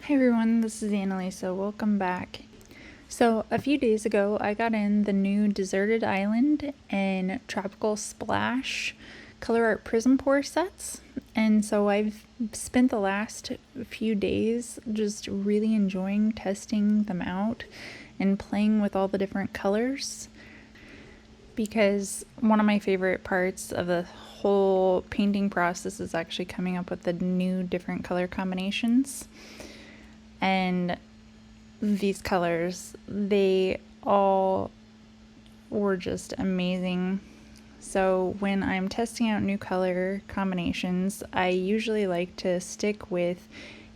Hi everyone, this is Annalisa. Welcome back. So a few days ago I got in the new Deserted Island and Tropical Splash ColourArte Prizm pour sets, and so I've spent the last few days just really enjoying testing them out and playing with all the different colors, because one of my favorite parts of the whole painting process is actually coming up with the new different color combinations. And these colors, they all were just amazing. So when I'm testing out new color combinations, I usually like to stick with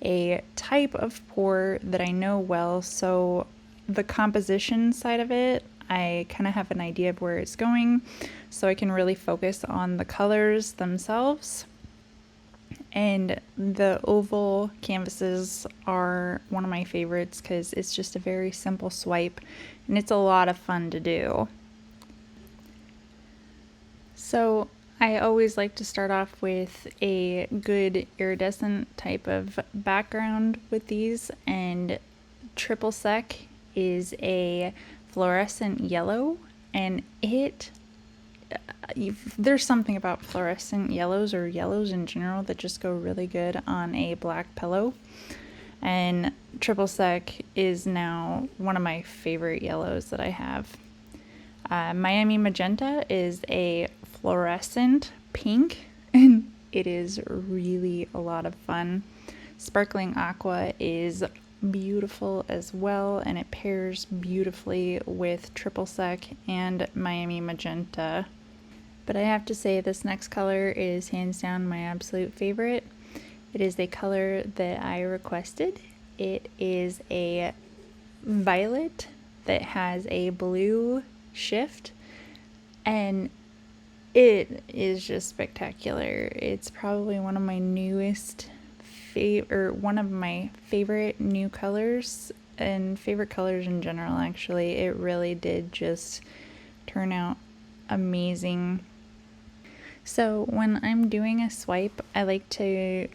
a type of pour that I know well, so the composition side of it, I kind of have an idea of where it's going, so I can really focus on the colors themselves. And the oval canvases are one of my favorites because it's just a very simple swipe and it's a lot of fun to do. So I always like to start off with a good iridescent type of background with these, and Triple Sec is a fluorescent yellow, and there's something about fluorescent yellows or yellows in general that just go really good on a black pillow. And Triple Sec is now one of my favorite yellows that I have. Miami Magenta is a fluorescent pink, and it is really a lot of fun. Sparkling Aqua is beautiful as well, and it pairs beautifully with Triple Sec and Miami Magenta. But I have to say this next color is hands down my absolute favorite. It is a color that I requested. It is a violet that has a blue shift, and it is just spectacular. It's probably one of my one of my favorite new colors, and favorite colors in general actually. It really did just turn out amazing. So when I'm doing a swipe, I like to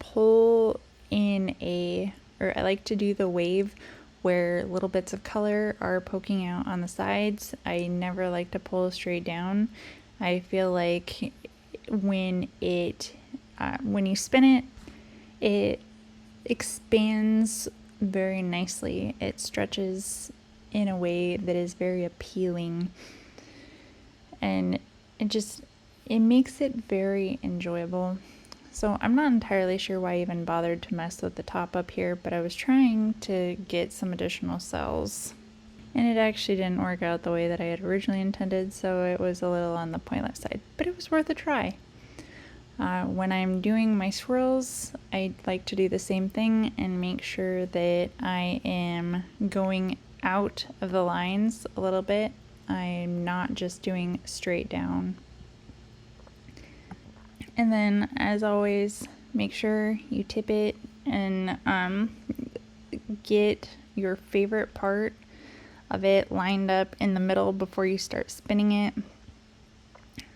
pull in I like to do the wave where little bits of color are poking out on the sides. I never like to pull straight down. I feel like when you spin it, it expands very nicely. It stretches in a way that is very appealing, and it makes it very enjoyable. So I'm not entirely sure why I even bothered to mess with the top up here, but I was trying to get some additional cells, and it actually didn't work out the way that I had originally intended, so it was a little on the pointless side, but it was worth a try. When I'm doing my swirls, I like to do the same thing and make sure that I am going out of the lines a little bit. I'm not just doing straight down. And then, as always, make sure you tip it and get your favorite part of it lined up in the middle before you start spinning it.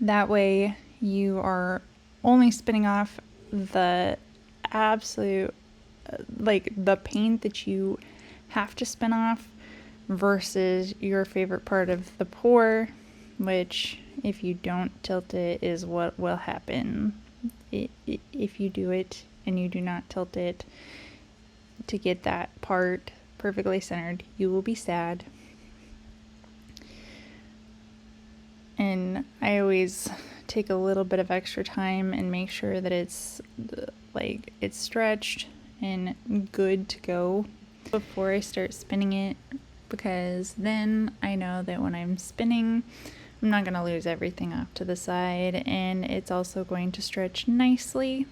That way you are only spinning off the absolute, like the paint that you have to spin off versus your favorite part of the pour, which, if you don't tilt it, is what will happen. If you do it and you do not tilt it to get that part perfectly centered, you will be sad. And I always take a little bit of extra time and make sure that it's stretched and good to go before I start spinning it, because then I know that when I'm spinning, I'm not going to lose everything off to the side, and it's also going to stretch nicely.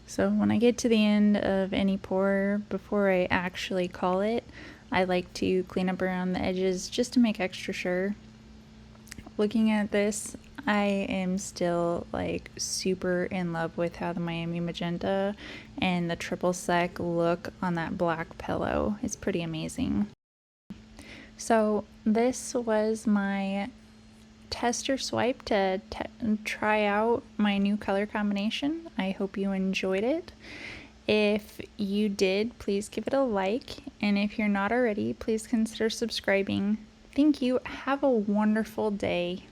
So when I get to the end of any pour, before I actually call it, I like to clean up around the edges just to make extra sure. Looking at this, I am still like super in love with how the Miami Magenta and the Triple Sec look on that black pillow. It's pretty amazing. So this was my tester swipe to try out my new color combination. I hope you enjoyed it, If you did, please give it a like, and if you're not already, please consider subscribing. Thank you. Have a wonderful day.